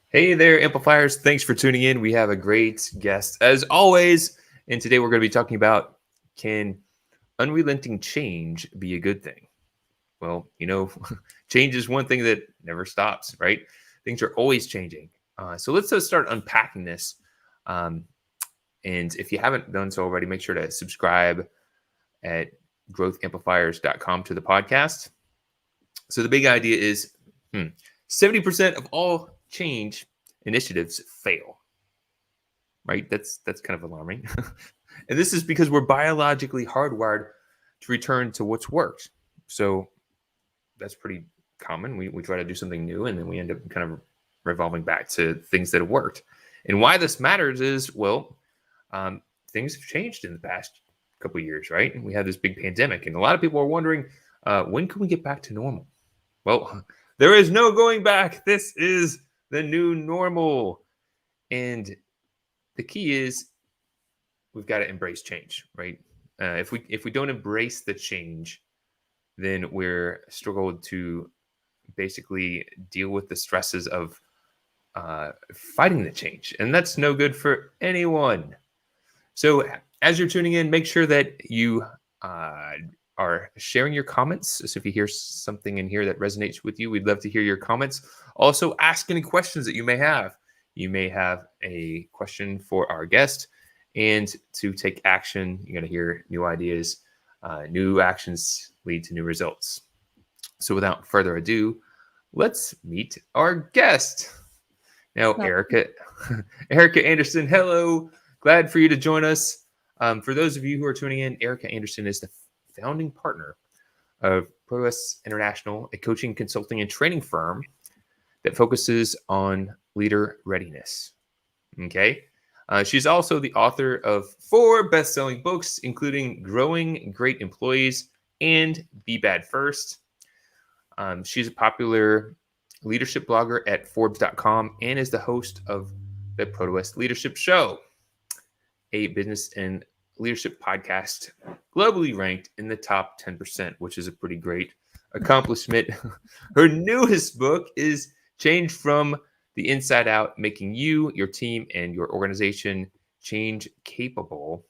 Hey there, Amplifiers. Thanks for tuning in. We have a great guest as always. And today we're going to be talking about, can unrelenting change be a good thing? Well, change is one thing that never stops, right? Things are always changing. So let's just start unpacking this. Um, and if you haven't done so already, make sure to subscribe at growthamplifiers.com to the podcast. So the big idea is 70% of all change initiatives fail, right? That's kind of alarming. And this is because we're biologically hardwired to return to what's worked. So that's pretty common. We try to do something new and then we end up kind of revolving back to things that have worked. And why this matters is, things have changed in the past couple of years, right? And we had this big pandemic and a lot of people are wondering, when can we get back to normal? Well, there is no going back. This is the new normal. And the key is we've got to embrace change, right? If we don't embrace the change, then we're struggled to basically deal with the stresses of fighting the change. And that's no good for anyone. So as you're tuning in, make sure that you are sharing your comments. So if you hear something in here that resonates with you, we'd love to hear your comments. Also, ask any questions that you may have. You may have a question for our guest, and to take action, you're going to hear new ideas. New actions lead to new results. So without further ado, let's meet our guest. Now, Erica Anderson, hello. Glad for you to join us. For those of you who are tuning in, Erica Anderson is the founding partner of Proteus International, a coaching, consulting, and training firm that focuses on leader readiness. Okay. She's also the author of 4 best-selling books, including Growing Great Employees and Be Bad First. She's a popular leadership blogger at Forbes.com and is the host of the Proteus Leadership Show, a business and leadership podcast globally ranked in the top 10%, which is a pretty great accomplishment. Her newest book is Change from the Inside Out, Making You, Your Team, and Your Organization Change Capable.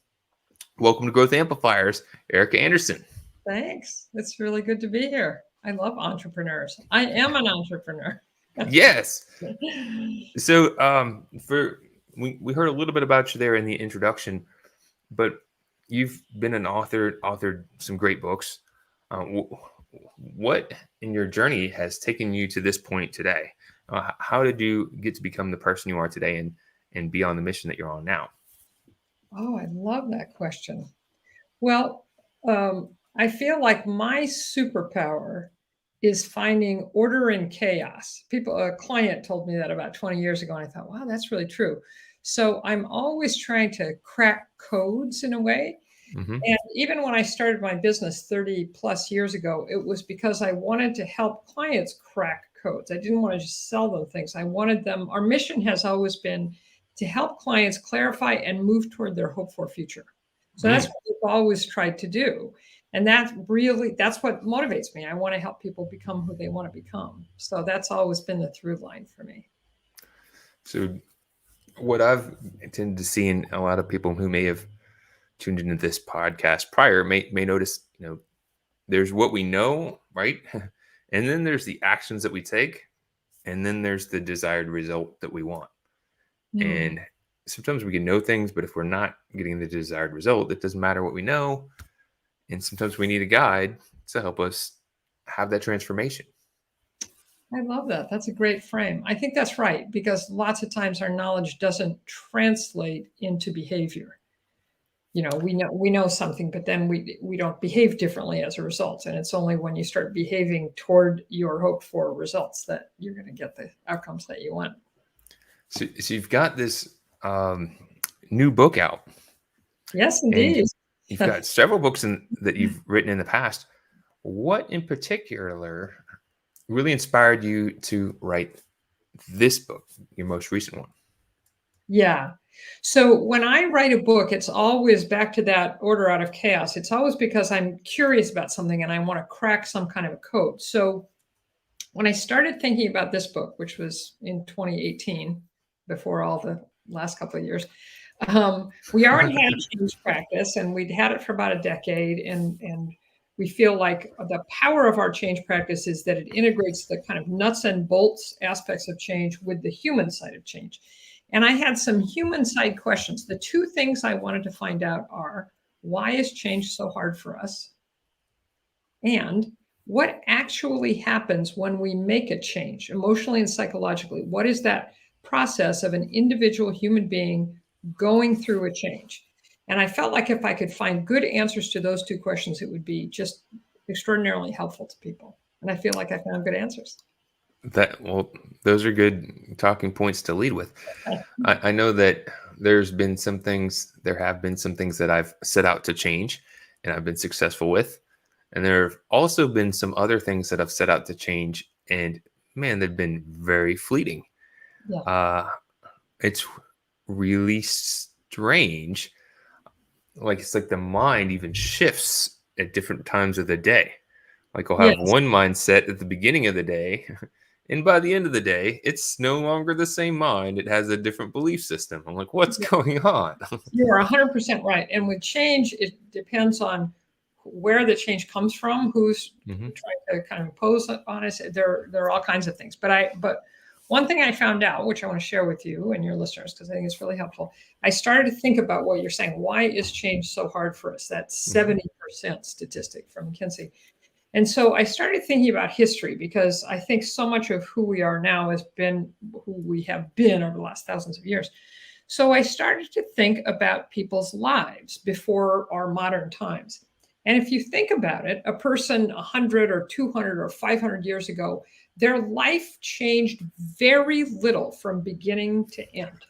Welcome to Growth Amplifiers, Erica Anderson. Thanks. It's really good to be here. I love entrepreneurs. I am an entrepreneur. Yes. So we heard a little bit about you there in the introduction, but you've been an author, authored some great books. What in your journey has taken you to this point today? How did you get to become the person you are today and be on the mission that you're on now? Oh, I love that question. Well, I feel like my superpower is finding order in chaos. A client told me that about 20 years ago, and I thought, wow, that's really true. So I'm always trying to crack codes in a way. Mm-hmm. And even when I started my business 30 plus years ago, it was because I wanted to help clients crack codes. I didn't want to just sell them things. I wanted them. Our mission has always been to help clients clarify and move toward their hoped for future. So that's what we've always tried to do. And that's what motivates me. I want to help people become who they want to become. So that's always been the through line for me. So what I've tended to see in a lot of people who may have tuned into this podcast prior may notice, there's what we know, right? And then there's the actions that we take. And then there's the desired result that we want. And sometimes we can know things, but if we're not getting the desired result, it doesn't matter what we know. And sometimes we need a guide to help us have that transformation. I love that. That's a great frame. I think that's right, because lots of times our knowledge doesn't translate into behavior. We know something, but then we don't behave differently as a result. And it's only when you start behaving toward your hoped for results that you're going to get the outcomes that you want. So you've got this new book out. Yes, indeed. And you've got several books that you've written in the past. What in particular really inspired you to write this book, your most recent one? Yeah. So when I write a book, it's always back to that order out of chaos. It's always because I'm curious about something and I want to crack some kind of a code. So when I started thinking about this book, which was in 2018, before all the last couple of years, we already had a change practice, and we'd had it for about a decade, and we feel like the power of our change practice is that it integrates the kind of nuts and bolts aspects of change with the human side of change. And I had some human side questions. The two things I wanted to find out are, why is change so hard for us? And what actually happens when we make a change, emotionally and psychologically? What is that process of an individual human being going through a change? And I felt like if I could find good answers to those two questions, it would be just extraordinarily helpful to people. And I feel like I found good answers. Well, those are good talking points to lead with. I know that there have been some things that I've set out to change and I've been successful with. And there have also been some other things that I've set out to change, and man, they've been very fleeting. Yeah. It's really strange. It's like the mind even shifts at different times of the day. Like I'll have Yes. one mindset at the beginning of the day, and by the end of the day, it's no longer the same mind. It has a different belief system. I'm like, what's going on? You are 100% right. And with change, it depends on where the change comes from, who's trying to kind of impose on us. There are all kinds of things. But one thing I found out, which I want to share with you and your listeners, because I think it's really helpful. I started to think about what you're saying. Why is change so hard for us? That 70% statistic from McKinsey. And so I started thinking about history, because I think so much of who we are now has been who we have been over the last thousands of years. So I started to think about people's lives before our modern times. And if you think about it, a person 100 or 200 or 500 years ago, their life changed very little from beginning to end,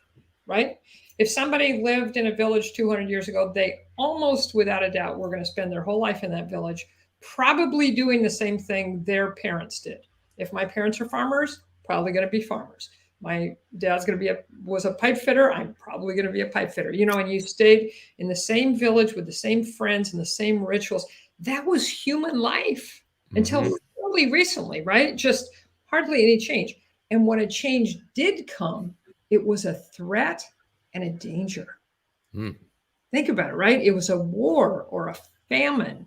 right? If somebody lived in a village 200 years ago, they almost without a doubt were going to spend their whole life in that village, probably doing the same thing their parents did. If my parents are farmers, probably going to be farmers. My dad's going to was a pipe fitter. I'm probably going to be a pipe fitter, and you stayed in the same village with the same friends and the same rituals. That was human life until fairly recently, right? Just hardly any change. And when a change did come, it was a threat and a danger. Think about it, right? It was a war or a famine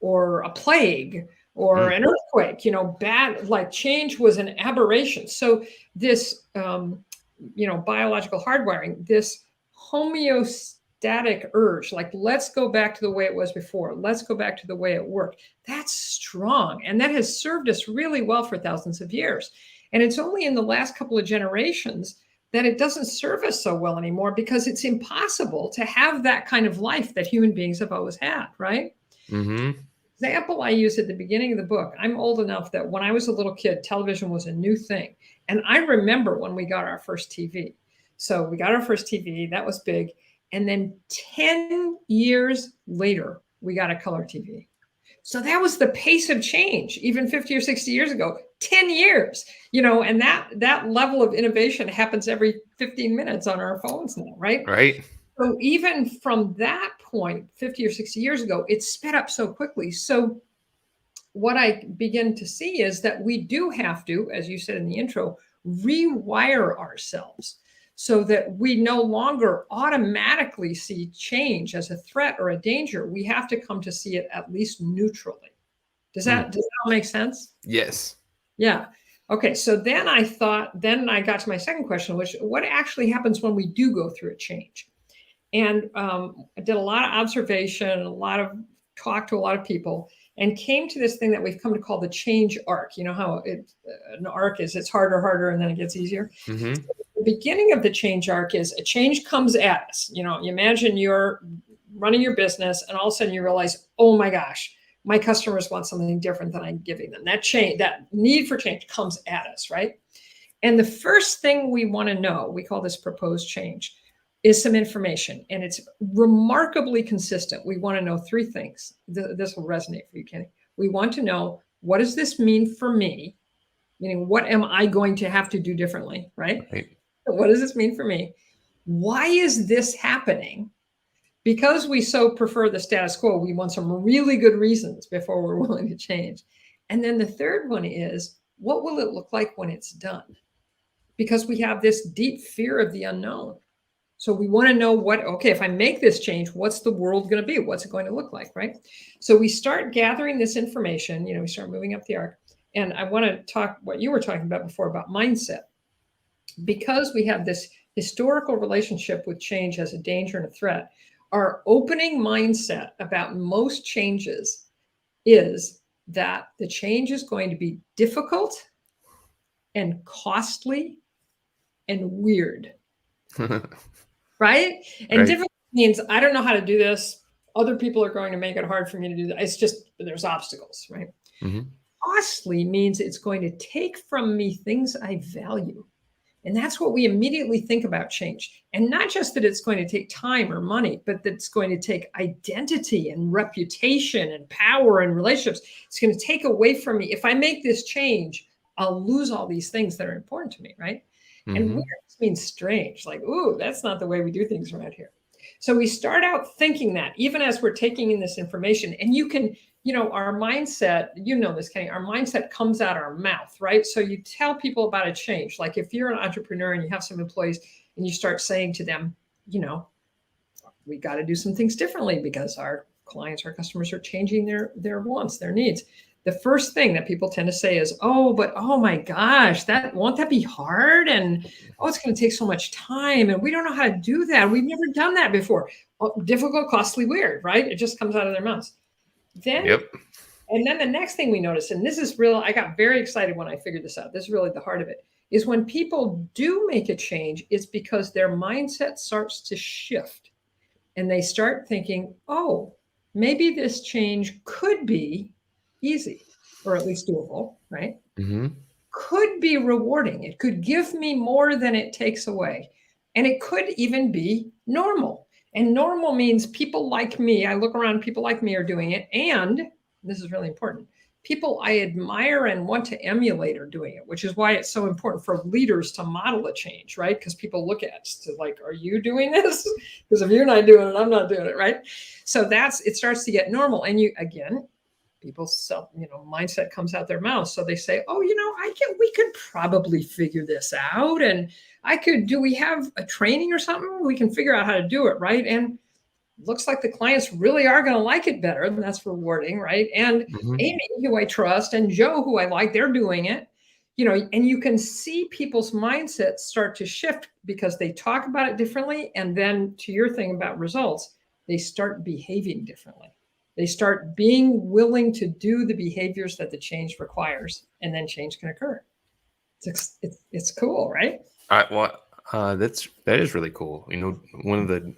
or a plague or an earthquake, bad, like change was an aberration. So this, biological hardwiring, this homeostatic urge, like, let's go back to the way it was before. Let's go back to the way it worked. That's strong. And that has served us really well for thousands of years. And it's only in the last couple of generations that it doesn't serve us so well anymore, because it's impossible to have that kind of life that human beings have always had, right? Example I use at the beginning of the book. I'm old enough that when I was a little kid, television was a new thing. And I remember when we got our first TV. So we got our first TV, that was big. And then 10 years later, we got a color TV. So that was the pace of change, even 50 or 60 years ago, 10 years, and that level of innovation happens every 15 minutes on our phones now, right? Right. So even from that point, 50 or 60 years ago, it sped up so quickly. So what I begin to see is that we do have to, as you said in the intro, rewire ourselves so that we no longer automatically see change as a threat or a danger. We have to come to see it at least neutrally. Does that make sense? Yes. Yeah. Okay. So then I got to my second question, which what actually happens when we do go through a change? And I did a lot of observation, talk to a lot of people, and came to this thing that we've come to call the change arc. You know how an arc is, it's harder, and then it gets easier. So the beginning of the change arc is a change comes at us. You imagine you're running your business, and all of a sudden you realize, oh my gosh, my customers want something different than I'm giving them. That need for change comes at us, right? And the first thing we want to know, we call this proposed change, is some information, and it's remarkably consistent. We want to know three things. This will resonate for you, Kenny. We want to know, what does this mean for me? Meaning, what am I going to have to do differently, right? What does this mean for me? Why is this happening? Because we so prefer the status quo, we want some really good reasons before we're willing to change. And then the third one is, what will it look like when it's done? Because we have this deep fear of the unknown. So we want to know okay, if I make this change, what's the world going to be? What's it going to look like, right? So we start gathering this information, we start moving up the arc. And I want to talk what you were talking about before about mindset. Because we have this historical relationship with change as a danger and a threat, our opening mindset about most changes is that the change is going to be difficult and costly and weird. Right? And Right. difficult means I don't know how to do this. Other people are going to make it hard for me to do that. It's just there's obstacles, right? Mm-hmm. Costly means it's going to take from me things I value. And that's what we immediately think about change. And not just that it's going to take time or money, but that it's going to take identity and reputation and power and relationships. It's going to take away from me. If I make this change, I'll lose all these things that are important to me, right? And Mm-hmm. weird means strange, like, ooh, that's not the way we do things around here. So we start out thinking that even as we're taking in this information, and you can, our mindset, this, Kenny, our mindset comes out our mouth, right? So you tell people about a change. Like if you're an entrepreneur and you have some employees and you start saying to them, we got to do some things differently because our clients, our customers are changing their wants, their needs. The first thing that people tend to say is, oh my gosh, won't that be hard? And it's going to take so much time. And we don't know how to do that. We've never done that before. Difficult, costly, weird, right? It just comes out of their mouths. And then the next thing we notice, and this is real, I got very excited when I figured this out. This is really the heart of it, is when people do make a change, it's because their mindset starts to shift. And they start thinking, oh, maybe this change could be easy, or at least doable, right? Mm-hmm. Could be rewarding. It could give me more than it takes away. And it could even be normal. And normal means people like me, I look around, people like me are doing it. And this is really important. People I admire and want to emulate are doing it, which is why it's so important for leaders to model a change, right? Because people look at us to like, are you doing this? Because if you're not doing it, I'm not doing it, right? So it starts to get normal. And people's mindset comes out their mouth. So they say, oh, we could probably figure this out. And do we have a training or something? We can figure out how to do it, right? And looks like the clients really are going to like it better, and that's rewarding, right? And Mm-hmm. Amy, who I trust, and Joe, who I like, they're doing it, and you can see people's mindsets start to shift because they talk about it differently. And then to your thing about results, they start behaving differently. They start being willing to do the behaviors that the change requires, and then change can occur. It's cool, right? That is really cool. One of the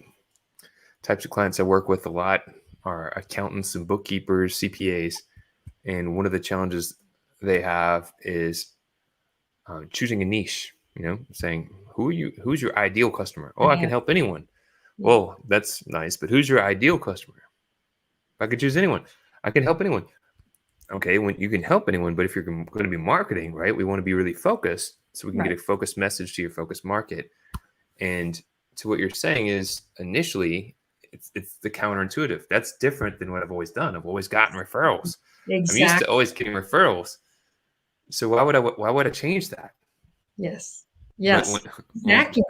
types of clients I work with a lot are accountants and bookkeepers, CPAs, and one of the challenges they have is choosing a niche. Saying who's your ideal customer? Oh, I can help anyone. Yeah. Well, that's nice, but who's your ideal customer? If I could choose anyone, I can help anyone. Okay, when you can help anyone, but if you're going to be marketing, right, we want to be really focused so we can get a focused message to your focused market. And to what you're saying is initially it's the counterintuitive. That's different than what I've always done. I've always gotten referrals. Exactly. I'm used to always getting referrals. So why would I change that? Yes. Exactly.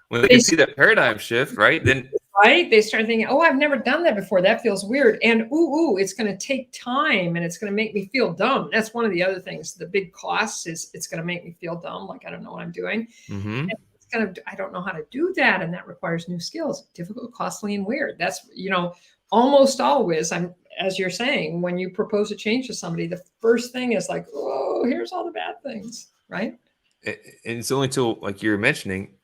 When they can see that paradigm shift, right? Then they start thinking, oh, I've never done that before. That feels weird. And it's going to take time and it's going to make me feel dumb. That's one of the other things. The big costs is it's going to make me feel dumb. Like I don't know what I'm doing. Mm-hmm. I don't know how to do that. And that requires new skills, difficult, costly, and weird. That's, almost always as you're saying, when you propose a change to somebody, the first thing is like, oh, here's all the bad things. Right. And it's only till, like you're mentioning,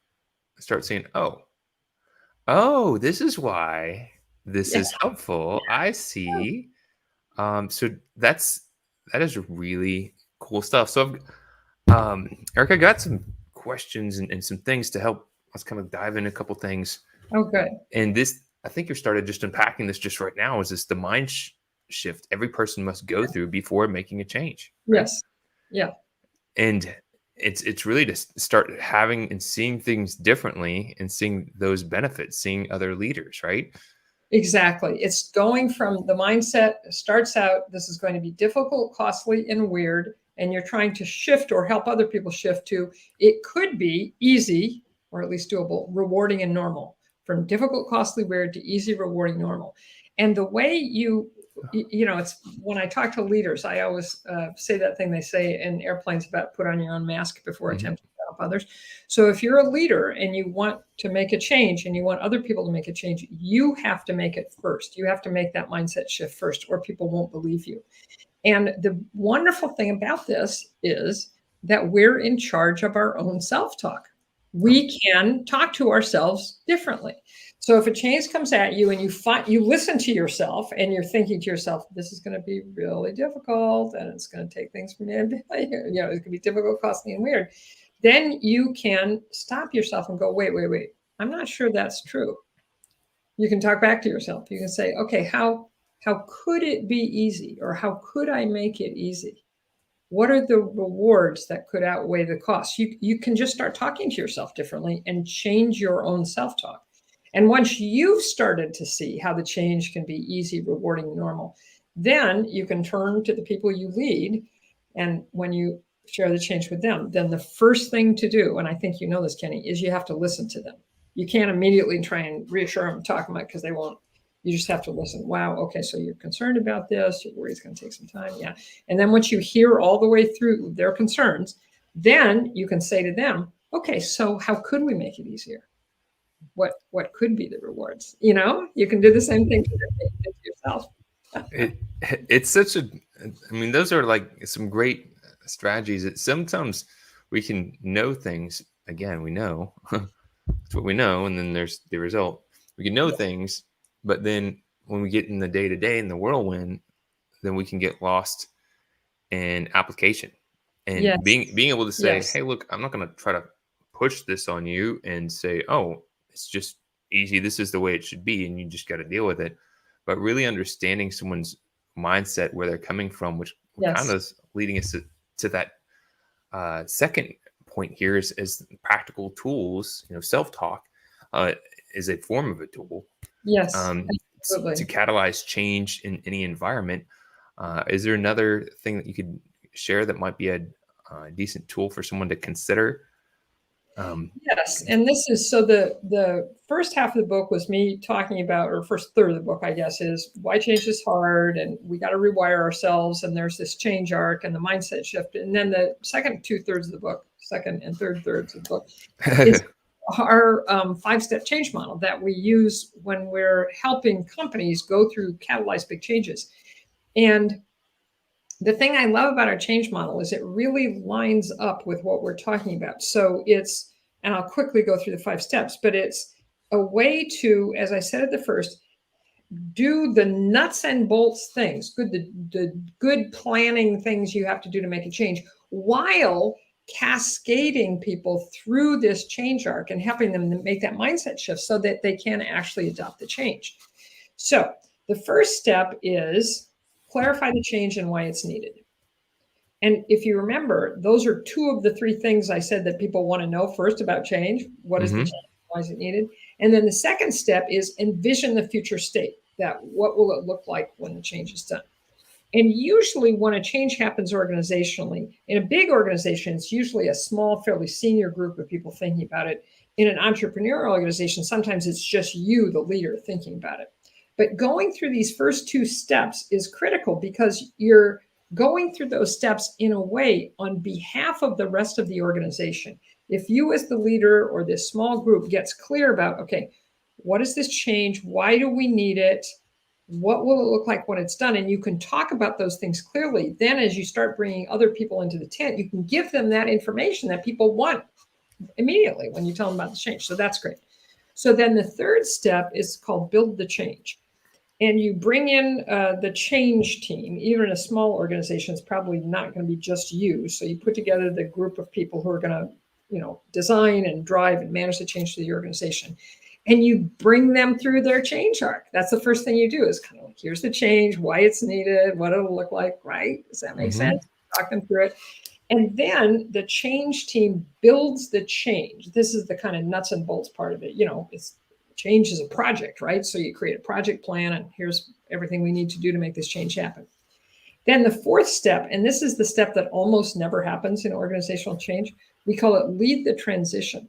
start saying, oh, this is why this is helpful. I see. So that is really cool stuff. So Eric, I got some questions and some things to help us kind of dive in a couple things. Oh, good. And this, I think you started just unpacking this just right now, is this the mind shift every person must go through before making a change. Right? Yes. Yeah. And it's really to start having and seeing things differently and seeing those benefits, seeing other leaders, right? Exactly. It's going from the mindset starts out, this is going to be difficult, costly, and weird. and you're trying to shift or help other people shift to, it could be easy, or at least doable, rewarding, and normal. From difficult, costly, weird to easy, rewarding, normal. And the way it's when I talk to leaders, I always say that thing they say in airplanes about put on your own mask before attempting to help others. So if you're a leader and you want to make a change and you want other people to make a change, you have to make it first. You have to make that mindset shift first, or people won't believe you. And the wonderful thing about this is that we're in charge of our own self-talk. We can talk to ourselves differently. So if a change comes at you and you listen to yourself and you're thinking to yourself, this is going to be really difficult and it's going to take things from me, it's going to be difficult, costly, and weird, then you can stop yourself and go, wait, I'm not sure that's true. You can talk back to yourself. You can say, okay, how could it be easy? Or how could I make it easy? What are the rewards that could outweigh the costs? You can just start talking to yourself differently and change your own self-talk. And once you've started to see how the change can be easy, rewarding, normal, then you can turn to the people you lead. And when you share the change with them, then the first thing to do, and I think you know this, Kenny, is you have to listen to them. You can't immediately try and reassure them, talk about, because they won't. You just have to listen. Wow, okay, so you're concerned about this. You're worried it's going to take some time. Yeah. And then once you hear all the way through their concerns, then you can say to them, okay, so how could we make it easier? What could be the rewards? You can do the same thing to yourself. It's such a, I mean, those are like some great strategies that sometimes we can know things. Again, we know it's what we know, and then there's the result. We can know things, but then when we get in the day-to-day in the whirlwind, then we can get lost in application and being able to say, hey, look, I'm not going to try to push this on you and say, oh, it's just easy, this is the way it should be, and you just got to deal with it. But really understanding someone's mindset, where they're coming from, which kind of is leading us to that second point here is practical tools. Self-talk is a form of a tool. Yes, to catalyze change in any environment. Is there another thing that you could share that might be a decent tool for someone to consider? Yes, and this is, so the first half of the book was me talking about, or first third of the book, I guess, is why change is hard, and we got to rewire ourselves, and there's this change arc and the mindset shift. And then the second 2/3 of the book, second and third thirds of the book, is our 5-step change model that we use when we're helping companies go through catalyze big changes. And the thing I love about our change model is it really lines up with what we're talking about. So it's, and I'll quickly go through the 5 steps, but it's a way to, as I said at the first, do the nuts and bolts things, the good planning things you have to do to make a change, while cascading people through this change arc and helping them to make that mindset shift so that they can actually adopt the change. So the first step is clarify the change and why it's needed. And if you remember, those are 2 of the 3 things I said that people want to know first about change. What is the change? Why is it needed? And then the second step is envision the future state. That what will it look like when the change is done? And usually when a change happens organizationally, in a big organization, it's usually a small, fairly senior group of people thinking about it. In an entrepreneurial organization, sometimes it's just you, the leader, thinking about it. But going through these first 2 steps is critical, because you're going through those steps in a way on behalf of the rest of the organization. If you as the leader or this small group gets clear about, okay, what is this change? Why do we need it? What will it look like when it's done? And you can talk about those things clearly. Then as you start bringing other people into the tent, you can give them that information that people want immediately when you tell them about the change. So that's great. So then the third step is called build the change. And you bring in the change team. Even in a small organization, it's probably not going to be just you. So you put together the group of people who are going to, design and drive and manage the change to the organization. And you bring them through their change arc. That's the first thing you do, is kind of like, here's the change, why it's needed, what it'll look like, right? Does that make sense? Talk them through it. And then the change team builds the change. This is the kind of nuts and bolts part of it. It's change is a project, right? So you create a project plan, and here's everything we need to do to make this change happen. Then the fourth step, and this is the step that almost never happens in organizational change, we call it lead the transition.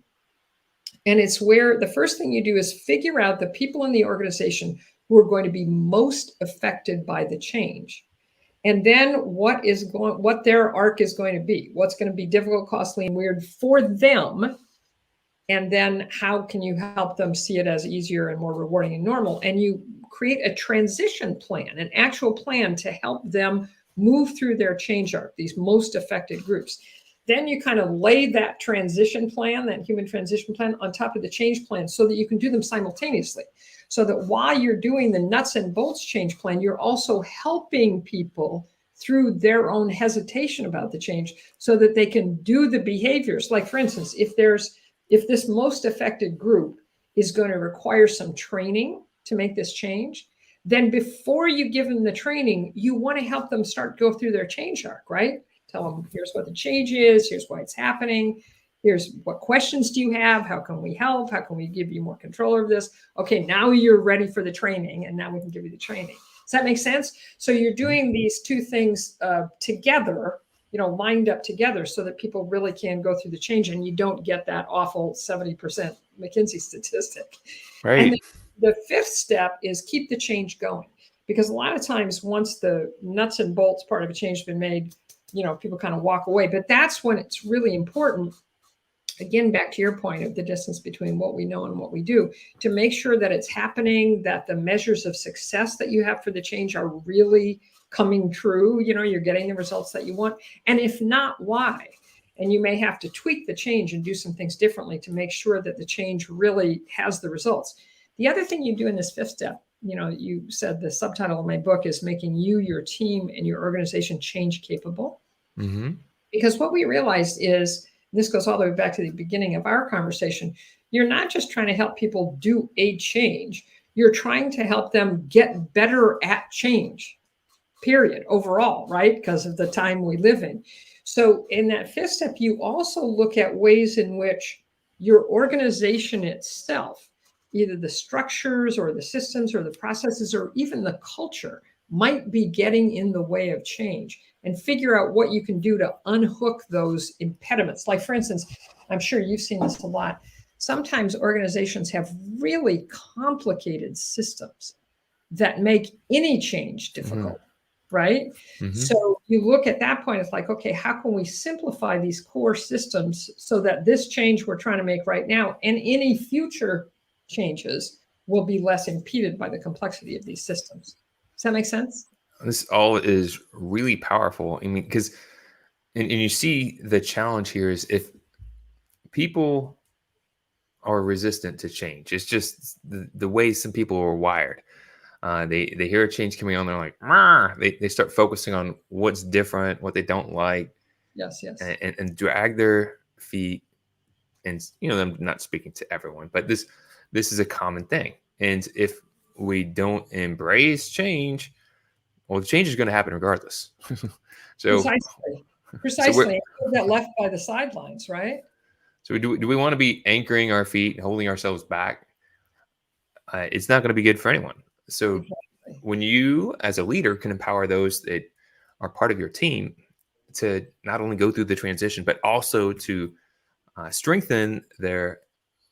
And it's where the first thing you do is figure out the people in the organization who are going to be most affected by the change. And then what their arc is going to be, what's going to be difficult, costly, and weird for them. And then how can you help them see it as easier and more rewarding and normal? And you create a transition plan, an actual plan to help them move through their change arc, these most affected groups. Then you kind of lay that transition plan, that human transition plan, on top of the change plan so that you can do them simultaneously. So that while you're doing the nuts and bolts change plan, you're also helping people through their own hesitation about the change so that they can do the behaviors. Like, for instance, if this most affected group is going to require some training to make this change, then before you give them the training, you want to help them go through their change arc, right? Tell them, here's what the change is, here's why it's happening, here's what questions do you have, how can we help, how can we give you more control over this? Okay, now you're ready for the training, and now we can give you the training. Does that make sense? So you're doing these two things together, lined up together so that people really can go through the change and you don't get that awful 70% McKinsey statistic. Right. And the fifth step is keep the change going. Because a lot of times once the nuts and bolts part of a change has been made, people kind of walk away. But that's when it's really important, again, back to your point of the distance between what we know and what we do, to make sure that it's happening, that the measures of success that you have for the change are really coming true. You're getting the results that you want. And if not, why? And you may have to tweak the change and do some things differently to make sure that the change really has the results. The other thing you do in this fifth step, you said the subtitle of my book is making you, your team, and your organization change capable. Mm-hmm. Because what we realized is, this goes all the way back to the beginning of our conversation, you're not just trying to help people do a change, you're trying to help them get better at change, period, overall, right? Because of the time we live in. So in that fifth step, you also look at ways in which your organization itself, either the structures or the systems or the processes or even the culture, might be getting in the way of change, and figure out what you can do to unhook those impediments. Like, for instance, I'm sure you've seen this a lot. Sometimes organizations have really complicated systems that make any change difficult, right? Mm-hmm. So you look at that point, it's like, okay, how can we simplify these core systems so that this change we're trying to make right now and any future changes will be less impeded by the complexity of these systems? Does that make sense? This all is really powerful. I mean, because, and you see the challenge here is if people are resistant to change, it's just the way some people are wired. They hear a change coming on, they're like, "Mah!" They start focusing on what's different, what they don't like, Yes. and drag their feet. And I'm not speaking to everyone, but this is a common thing. And if we don't embrace change, well, the change is going to happen regardless. So Precisely. So get left by the sidelines, right? So do we want to be anchoring our feet, holding ourselves back? It's not going to be good for anyone. So Exactly. when you, as a leader, can empower those that are part of your team to not only go through the transition, but also to strengthen their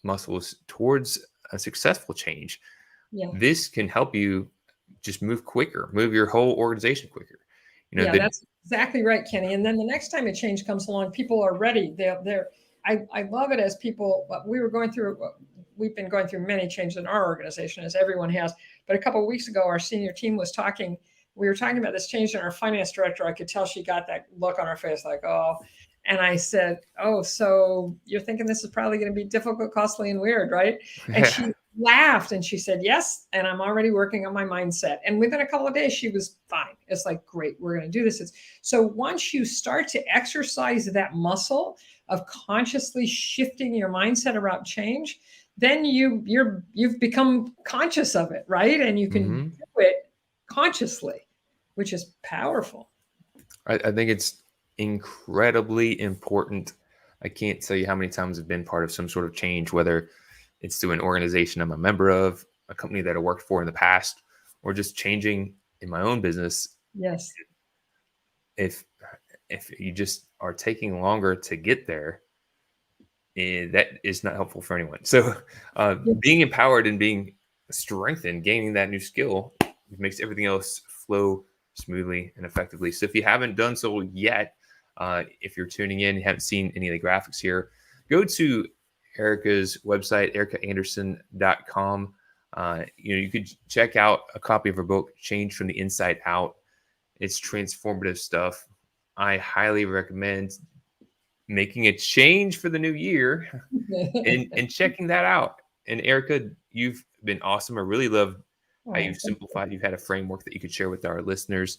muscles towards a successful change, this can help you just move quicker, move your whole organization quicker. That's exactly right, Kenny. And then the next time a change comes along, people are ready. I love it as people, we've been going through many changes in our organization, as everyone has. But a couple of weeks ago, our senior team was talking. We were talking about this change in our finance director. I could tell she got that look on her face like, oh. And I said, oh, so you're thinking this is probably going to be difficult, costly, and weird, right? And she laughed and she said, yes, and I'm already working on my mindset. And within a couple of days, she was fine. It's like, great, we're going to do this. So once you start to exercise that muscle of consciously shifting your mindset around change, then you've become conscious of it, right? And you can do it consciously, which is powerful. I think it's incredibly important. I can't tell you how many times I've been part of some sort of change, whether it's to an organization I'm a member of, a company that I worked for in the past, or just changing in my own business. Yes. if you just are taking longer to get there, that is not helpful for anyone. So Yeah. being empowered and being strengthened, gaining that new skill makes everything else flow smoothly and effectively. So if you haven't done so yet, if you're tuning in, you haven't seen any of the graphics here, go to Erica's website, ericaanderson.com. You could check out a copy of her book, Change from the Inside Out. It's transformative stuff. I highly recommend making a change for the new year and checking that out. And Erica, you've been awesome. I really love how Oh, you've simplified. You've had a framework that you could share with our listeners.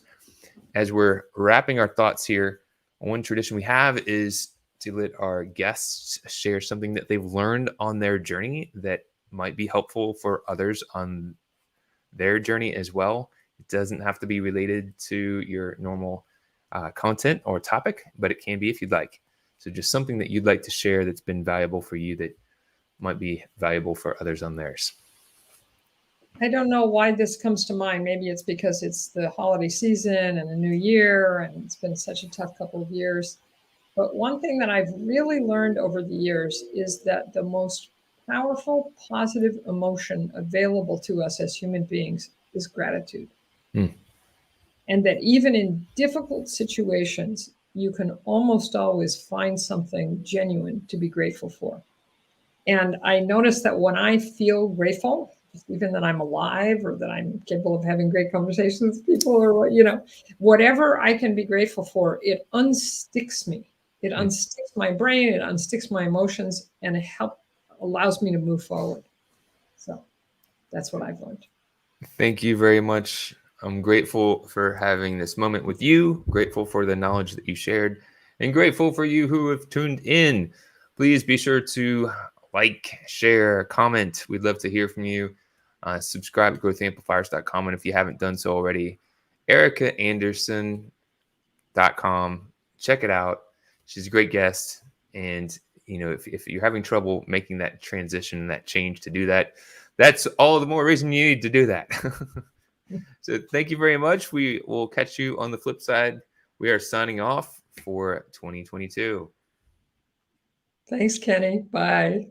As we're wrapping our thoughts here, one tradition we have is to let our guests share something that they've learned on their journey that might be helpful for others on their journey as well. It doesn't have to be related to your normal content or topic, but it can be if you'd like. So just something that you'd like to share that's been valuable for you that might be valuable for others on theirs. I don't know why this comes to mind. Maybe it's because it's the holiday season and a new year, and it's been such a tough couple of years. But one thing that I've really learned over the years is that the most powerful, positive emotion available to us as human beings is gratitude. Hmm. And that even in difficult situations, you can almost always find something genuine to be grateful for. And I notice that when I feel grateful, even that I'm alive or that I'm capable of having great conversations with people or, whatever I can be grateful for, it unsticks me. It Hmm. unsticks my brain, it unsticks my emotions, and it allows me to move forward. So that's what I've learned. Thank you very much. I'm grateful for having this moment with you, grateful for the knowledge that you shared, and grateful for you who have tuned in. Please be sure to like, share, comment. We'd love to hear from you. Subscribe to growthamplifiers.com. And if you haven't done so already, ericaanderson.com. Check it out. She's a great guest. And, if you're having trouble making that transition, that change to do that, that's all the more reason you need to do that. So thank you very much. We will catch you on the flip side. We are signing off for 2022. Thanks, Kenny. Bye.